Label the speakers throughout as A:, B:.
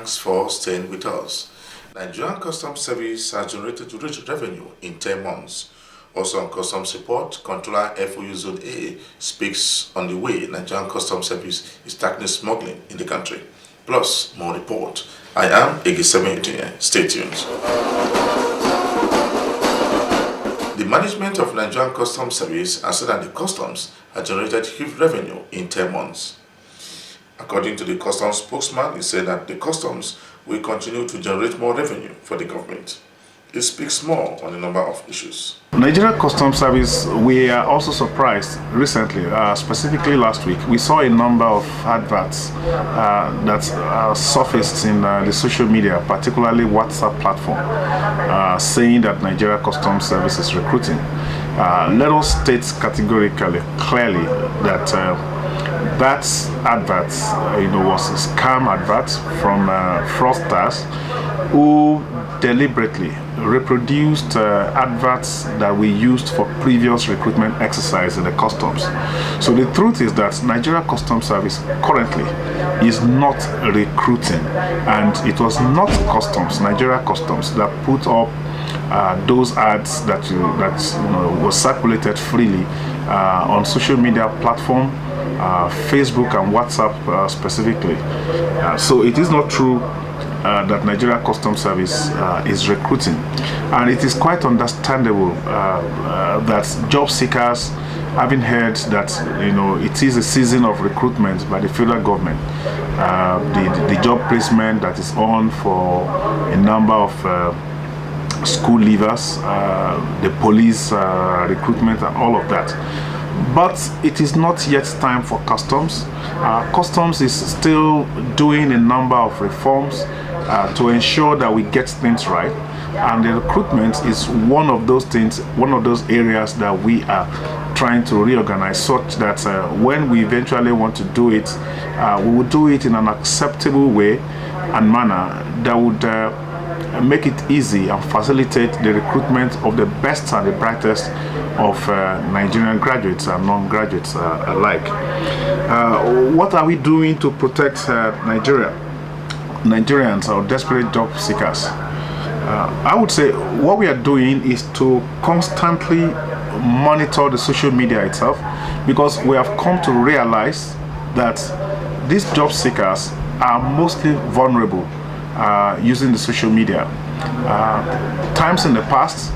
A: Thanks for staying with us. Nigerian Customs Service has generated rich revenue in 10 months. Also on Customs Report, Controller FOU Zone A speaks on the way Nigerian Customs Service is tackling smuggling in the country. Plus, more report. I am 28th. Stay tuned. The management of Nigerian Customs Service has said that the customs has generated huge revenue in 10 months. According to the customs spokesman, he said that the customs will continue to generate more revenue for the government. He speaks more on a number of issues.
B: Nigerian Customs Service, we are also surprised recently, specifically last week, we saw a number of adverts that surfaced in the social media, particularly WhatsApp platform, saying that Nigerian Customs Service is recruiting. Let us state categorically, clearly, that that advert, was a scam advert from fraudsters who deliberately reproduced adverts that we used for previous recruitment exercise in the customs. So the truth is that Nigeria Customs Service currently is not recruiting, and it was not Nigeria Customs that put up those ads that was circulated freely on social media platform, Facebook and WhatsApp specifically. So it is not true that Nigeria Customs Service is recruiting, and it is quite understandable that job seekers, having heard that it is a season of recruitment by the federal government, the job placement that is on for a number of school leavers, the police recruitment and all of that. But it is not yet time for customs. Customs is still doing a number of reforms to ensure that we get things right, and the recruitment is one of those things, one of those areas that we are trying to reorganize, such that when we eventually want to do it, we will do it in an acceptable way and manner that would make it easy and facilitate the recruitment of the best and the brightest of Nigerian graduates and non-graduates alike. What are we doing to protect Nigerians or desperate job seekers? I would say what we are doing is to constantly monitor the social media itself, because we have come to realize that these job seekers are mostly vulnerable using the social media. Times in the past,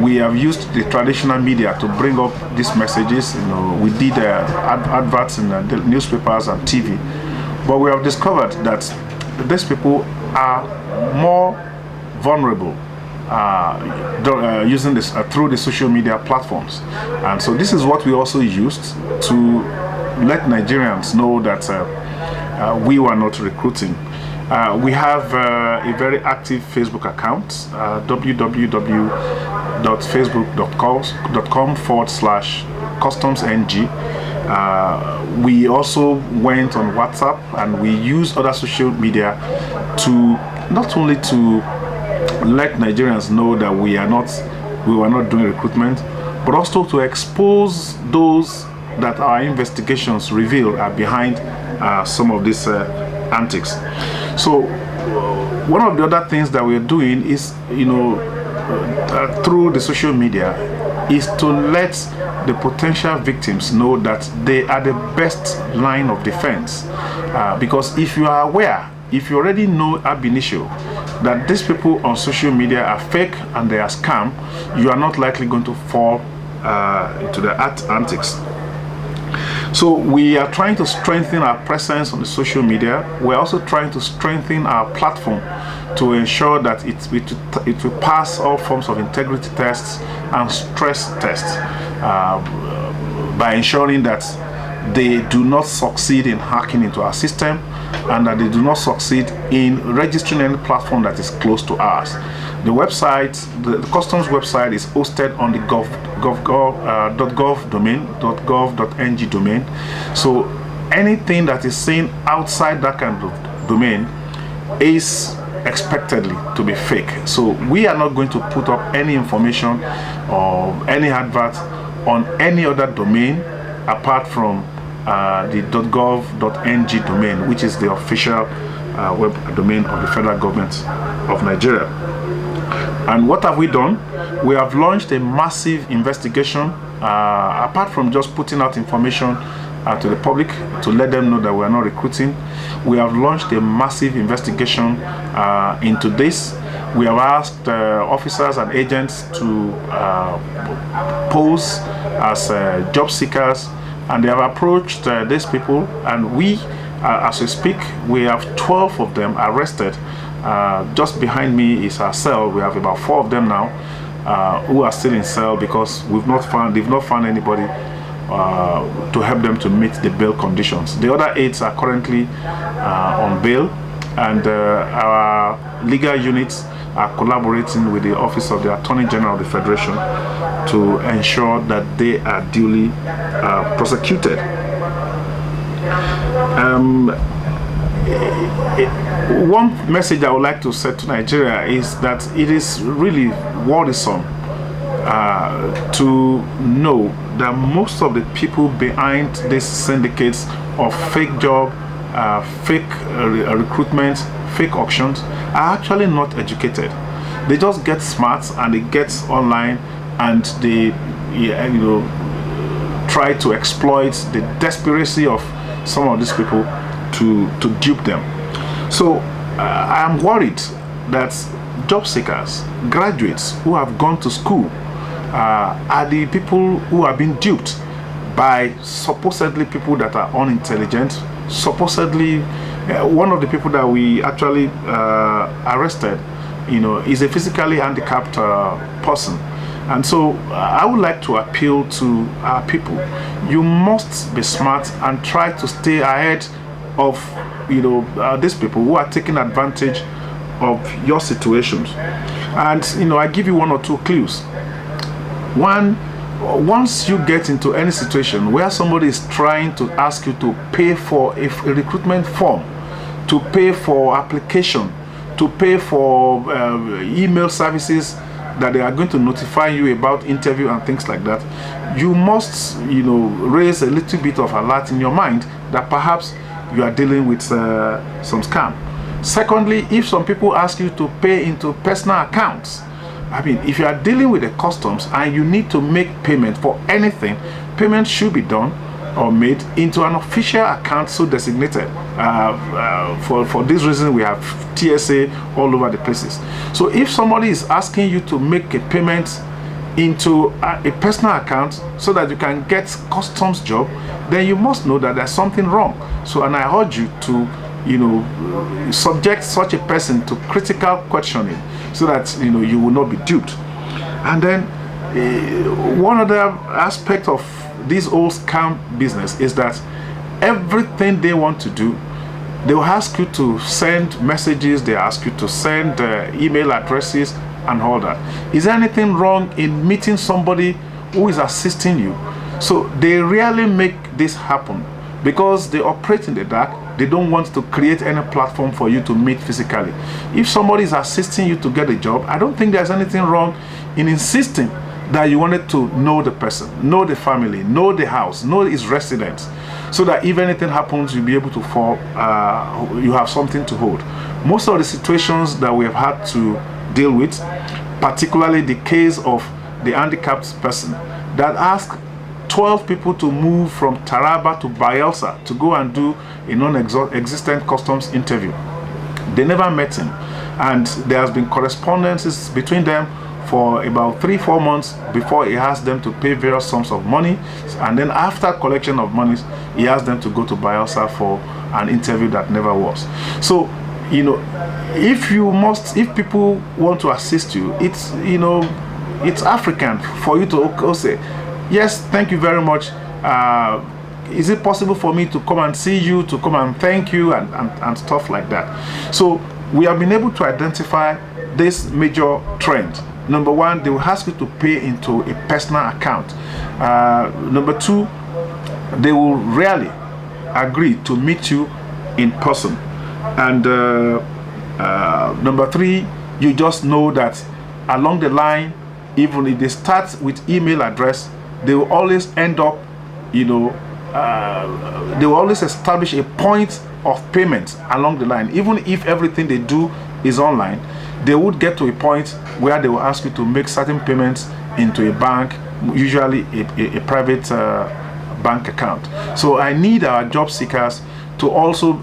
B: we have used the traditional media to bring up these messages. We did adverts in the newspapers and TV, but we have discovered that these people are more vulnerable using this through the social media platforms. And so this is what we also used to let Nigerians know that we were not recruiting. We have a very active Facebook account, www.facebook.com/customsng. We also went on WhatsApp, and we use other social media to not only to let Nigerians know that we were not doing recruitment, but also to expose those that our investigations reveal are behind some of these antics. So one of the other things that we're doing is, through the social media, is to let the potential victims know that they are the best line of defense. Because if you are aware, if you already know ab initio that these people on social media are fake and they are scam, you are not likely going to fall into the antics. So we are trying to strengthen our presence on the social media. We're also trying to strengthen our platform to ensure that it will pass all forms of integrity tests and stress tests, by ensuring that they do not succeed in hacking into our system, and that they do not succeed in registering any platform that is close to ours. The website, the customs website, is hosted on the .gov domain, .gov.ng domain. So anything that is seen outside that kind of domain is expectedly to be fake. So we are not going to put up any information or any advert on any other domain apart from the .gov.ng domain, which is the official web domain of the federal government of Nigeria. And what have we done? We have launched a massive investigation, apart from just putting out information to the public to let them know that we are not recruiting. We have launched a massive investigation into this. We have asked officers and agents to pose as job seekers, and they have approached these people, and we, as we speak, we have 12 of them arrested. Just behind me is our cell. We have about 4 of them now who are still in cell because they've not found anybody to help them to meet the bail conditions. The other 8 are currently on bail, and our legal units are collaborating with the Office of the Attorney General of the Federation to ensure that they are duly prosecuted. One message I would like to say to Nigeria is that it is really worrisome to know that most of the people behind these syndicates of fake job, fake recruitment, fake auctions are actually not educated. They just get smart and they get online and they try to exploit the desperacy of some of these people to dupe them. So I am worried that job seekers, graduates who have gone to school are the people who have been duped by supposedly people that are unintelligent. Supposedly one of the people that we actually arrested is a physically handicapped person. And so I would like to appeal to our people. You must be smart and try to stay ahead of these people who are taking advantage of your situations. And I give you 1 or 2 clues. One, once you get into any situation where somebody is trying to ask you to pay for a recruitment form, to pay for application, to pay for email services that they are going to notify you about interview and things like that, you must raise a little bit of alert in your mind that perhaps you are dealing with some scam. Secondly, if some people ask you to pay into personal accounts, I mean, if you are dealing with the customs and you need to make payment for anything, payment should be done or made into an official account so designated. For this reason, we have TSA all over the places. So if somebody is asking you to make a payment into a personal account so that you can get customs job, then you must know that there's something wrong. So, and I urge you to subject such a person to critical questioning so that you will not be duped. And then one other aspect of this old scam business is that everything they want to do, they will ask you to send messages, they ask you to send email addresses and all that. Is there anything wrong in meeting somebody who is assisting you? So they rarely make this happen because they operate in the dark. They don't want to create any platform for you to meet physically. If somebody is assisting you to get a job, I don't think there's anything wrong in insisting that you wanted to know the person, know the family, know the house, know his residence, so that if anything happens, you'll be able to fall, you have something to hold. Most of the situations that we have had to deal with, particularly the case of the handicapped person that asked 12 people to move from Taraba to Bayelsa to go and do a non-existent customs interview. They never met him, and there has been correspondences between them for about 3-4 months before he asked them to pay various sums of money, and then after collection of monies, he asked them to go to Bayelsa for an interview that never was. So if people want to assist you, it's African for you to say, yes, thank you very much. Is it possible for me to come and see you, to come and thank you, and stuff like that? So we have been able to identify this major trend. Number one, they will ask you to pay into a personal account. Number two, they will rarely agree to meet you in person. And number three, you just know that along the line, even if they start with email address, they will always end up, they will always establish a point of payment along the line. Even if everything they do is online, they would get to a point where they will ask you to make certain payments into a bank, usually a private bank account. So I need our job seekers to also,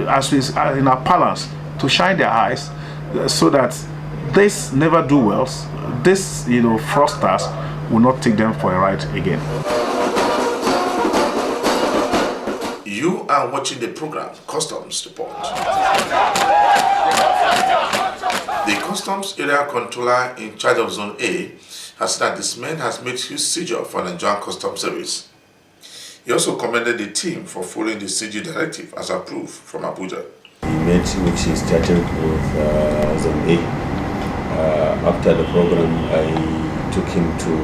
B: as we in our balance, to shine their eyes so that this never do wells, this fraudsters will not take them for a ride again.
A: You are watching the program Customs Report. The Customs Area Controller in charge of Zone A has said that this man has made huge seizure for Nigerian Customs Service. He also commended the team for following the CG directive as approved from Abuja.
C: The event which he started with Zone A. After the program, I took him to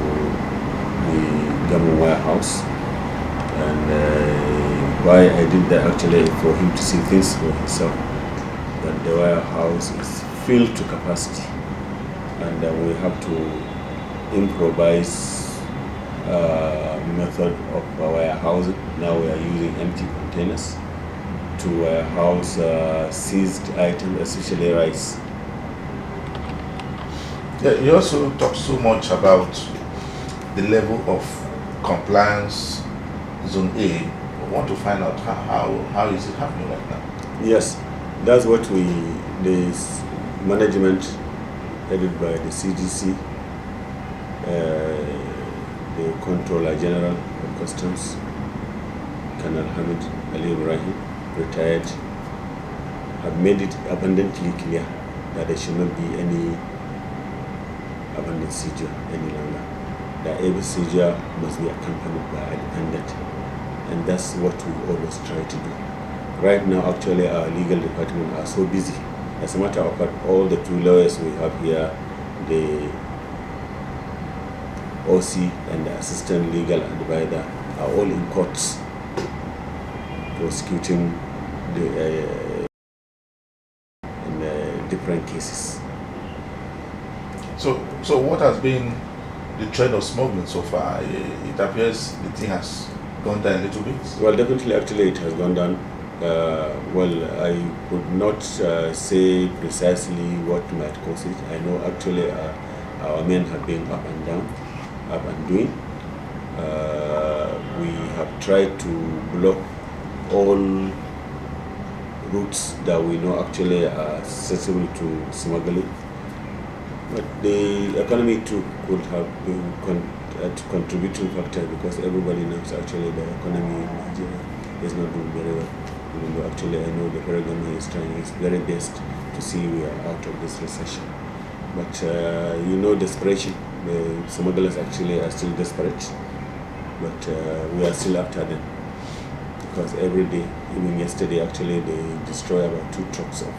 C: the government warehouse, and why I did that actually for him to see things for himself. That the warehouse is filled to capacity, and we have to improvise method of warehousing. Now we are using empty containers to warehouse seized items, especially rice.
A: Yeah, you also talk so much about the level of compliance Zone A. I want to find out how is it happening right now?
C: Yes, that's what the management headed by the CGC, the Controller General of Customs, Colonel Hamid Ali Ibrahim, retired, have made it abundantly clear that there should not be any abandoned seizure any longer. That every seizure must be accompanied by a dependent, and that's what we always try to do. Right now, actually, our legal department are so busy. As a matter of fact, all the two lawyers we have here, the OC and the assistant legal advisor, are all in courts prosecuting in different cases.
A: So what has been the trend of smuggling so far? It appears the thing has gone down a little bit.
C: Well, definitely, actually, it has gone down. Well, I could not say precisely what might cause it. I know actually our men have been up and down, up and doing. We have tried to block all routes that we know actually are accessible to smuggling. But the economy too could have been a contributing factor, because everybody knows actually the economy in Nigeria is not doing very well. Even though actually I know the federal government is trying its very best to see we are out of this recession. But desperation. The smugglers actually are still desperate, but we are still after them, because every day, even yesterday, actually they destroy about 2 trucks of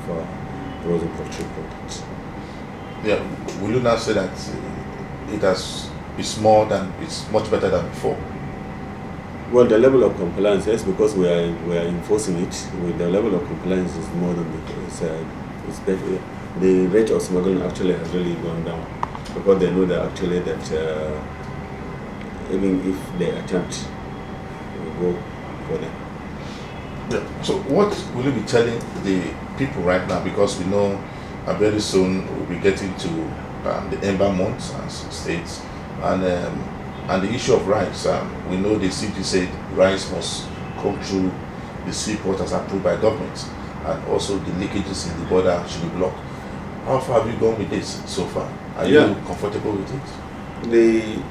C: frozen poultry products.
A: Yeah, will you now say that it's much better than before?
C: Well, the level of compliance, yes, because we are enforcing it. With the level of compliance is more than it's better. The rate of smuggling actually has really gone down, because they know that actually that even if they attempt, we go for them.
A: Yeah. So what will you be telling the people right now? Because we know very soon we'll be getting to the Ember months as states, and the issue of rice. We know the CG said rice must come through the seaport as approved by government, and also the leakages in the border should be blocked. How far have you gone with this so far? Are you comfortable with it?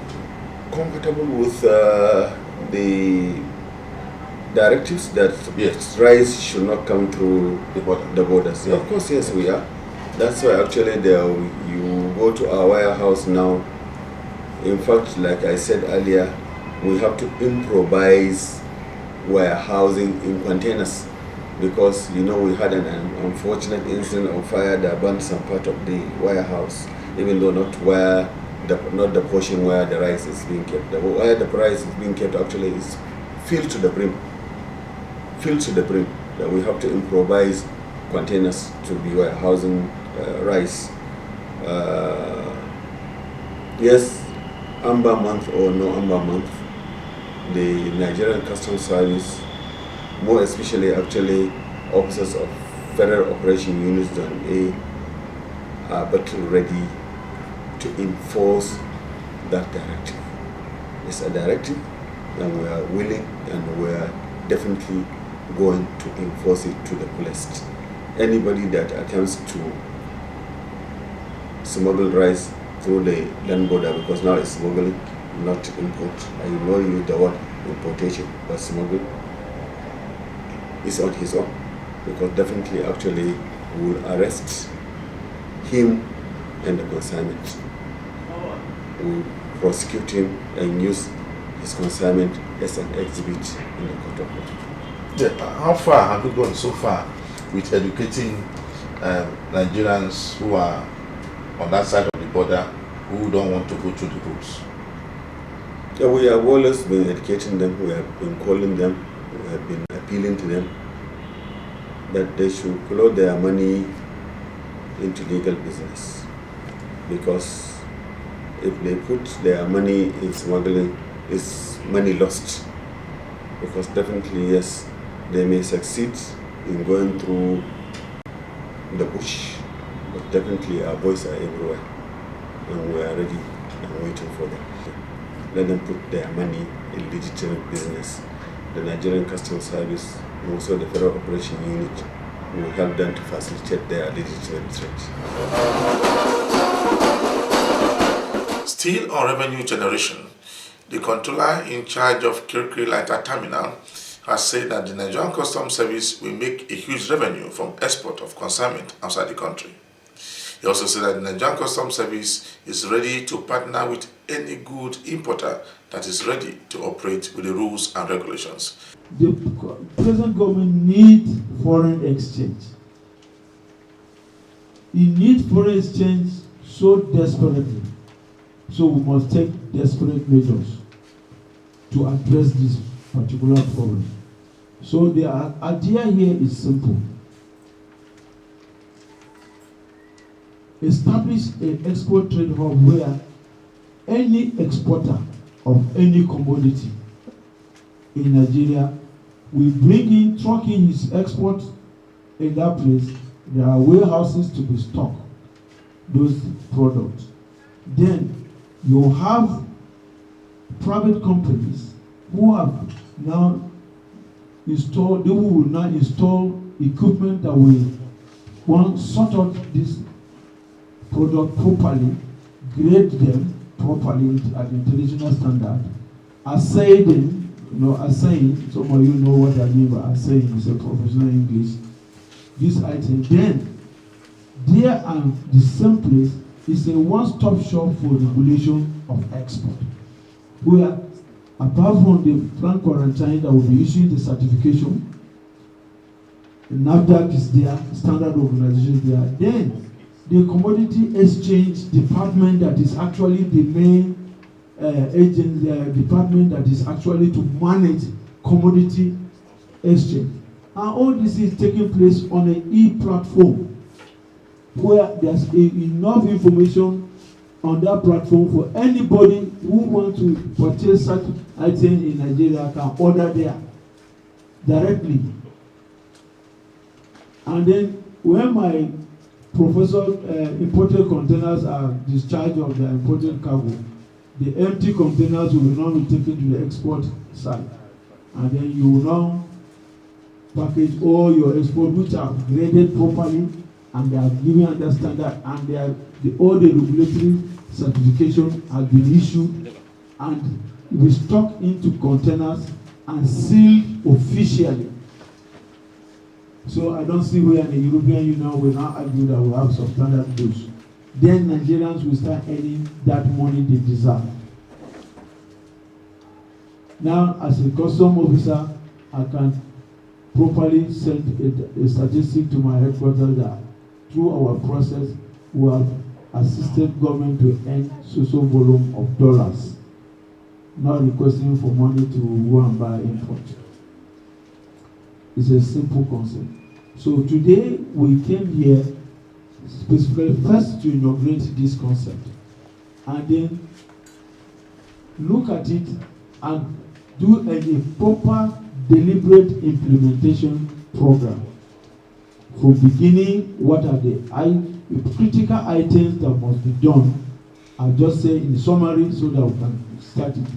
C: Comfortable with the directives that rice should not come through the borders. Yeah. Of course, yes, we are. That's why actually you go to our warehouse now. In fact, like I said earlier, we have to improvise warehousing in containers, because we had an unfortunate incident of fire that burned some part of the warehouse, even though not the portion where the rice is being kept. Where the rice is being kept actually is filled to the brim. That we have to improvise containers to be warehousing rice. Yes, Amber month or no Amber month, the Nigerian Customs Service more especially actually officers of Federal Operation Unit Zone A are battle ready to enforce that directive. It's a directive, and we are willing and we are definitely going to enforce it to the fullest. Anybody that attempts to smuggle rice through the land border, because now it's smuggling, not import. I know you use the word importation, but smuggle is on his own, because definitely actually we will arrest him and the consignment. We will prosecute him and use his consignment as an exhibit in the court of law.
A: Yeah, how far have you gone so far with educating Nigerians who are on that side of the border who don't want to go through the routes?
C: Yeah, we have always been educating them, we have been calling them, we have been appealing to them that they should put their money into legal business, because if they put their money in smuggling, it's money lost. Because definitely, yes, they may succeed in going through the bush, but definitely our boys are everywhere, and we are ready and waiting for them. Let them put their money in legitimate business. The Nigerian Customs Service and also the Federal Operation Unit will help them to facilitate their legitimate trade.
A: Still on revenue generation, the controller in charge of Kirkiri Lighter Terminal has said that the Nigerian Customs Service will make a huge revenue from export of consignment outside the country. He also said that the Nigerian Customs Service is ready to partner with any good importer that is ready to operate with the rules and regulations.
D: The present government needs foreign exchange. It needs foreign exchange so desperately. So we must take desperate measures to address this particular problem. So the idea here is simple. Establish an export trade hub where any exporter of any commodity in Nigeria will bring in, truck in his export in that place. There are warehouses to be stocked those products. Then you have private companies who have now installed, they will now install equipment that will sort out this product properly, grade them properly at international standard, assay them, assaying, some of you know what I mean by assaying, it's a professional English, this item. Then, there and the same place is a one-stop shop for regulation of export, where apart from the plant quarantine that will be issuing the certification, NAFDAC is there, standard organization is there, then the commodity exchange department that is actually the main department that is actually to manage commodity exchange. And all this is taking place on an e-platform where there's enough information on that platform for anybody who wants to purchase such item in Nigeria can order there directly. And then when my professor imported containers are discharged of their imported cargo, the empty containers will now be taken to the export site, and then you will now package all your export which are graded properly and they are given under standard, and they are all the regulatory certification has been issued and we stock into containers and sealed officially. So I don't see where in the European Union will now argue that we have substandard goods. Then Nigerians will start earning that money they deserve. Now, as a custom officer, I can properly send a statistic to my headquarters that through our process, we have assisted government to earn so volume of dollars, not requesting for money to go and buy import. It's a simple concept. So today we came here specifically first to inaugurate this concept and then look at it and do a proper deliberate implementation program. From beginning, what are the critical items that must be done? I'll just say in summary so that we can start it.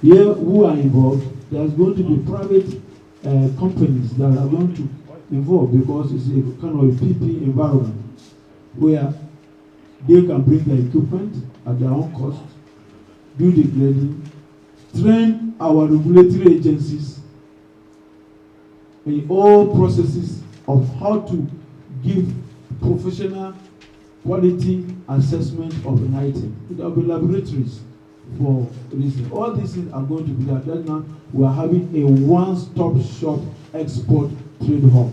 D: Here, who are involved? There's going to be private companies that are going to involve, because it's a kind of a PP environment where they can bring their equipment at their own cost, do the grading, train our regulatory agencies in all processes of how to give professional quality assessment of an item. There will be laboratories for this. All these things are going to be done. Right now, we are having a one-stop shop export trade hub.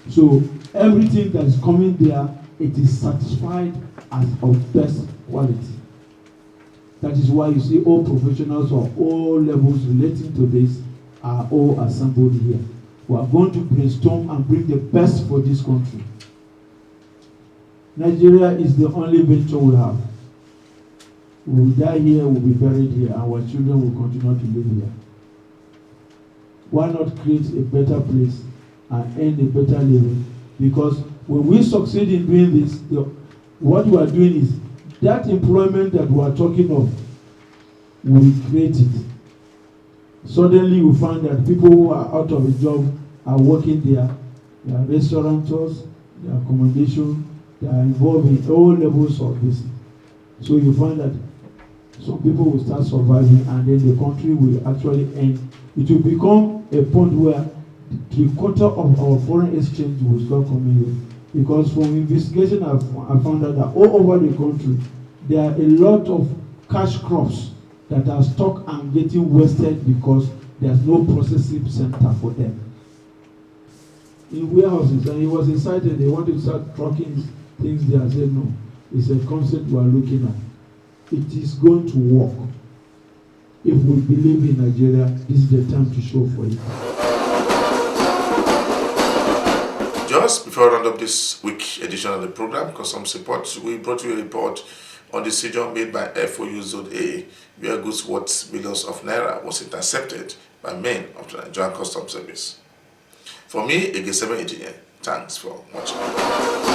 D: So everything that is coming there, it is certified as of best quality. That is why you see all professionals of all levels relating to this are all assembled here. We are going to brainstorm and bring the best for this country. Nigeria is the only venture we have. We will die here, we will be buried here, and our children will continue to live here. Why not create a better place and earn a better living? Because when we succeed in doing this, what we are doing is that employment that we are talking of, we create it. Suddenly we find that people who are out of a job are working there. They are restaurateurs, their accommodation, they are involved in all levels of business. So you find that some people will start surviving, and then the country will actually end. It will become a point where 3/4 of our foreign exchange will start coming here. Because from investigation, I found out that all over the country, there are a lot of cash crops that are stuck and getting wasted because there's no processing center for them. In warehouses, and it was incited, they wanted to start trucking things there. I said, no, it's a concept we are looking at. It is going to work. If we believe in Nigeria, this is the time to show for it.
A: Just before I round up this week edition of the program, Custom Support, we brought you a report on the seizure made by FOU Zone A, where goods worth millions of naira was intercepted by men of the Nigerian Customs Service. For me, Egeseme Engineer, thanks for watching.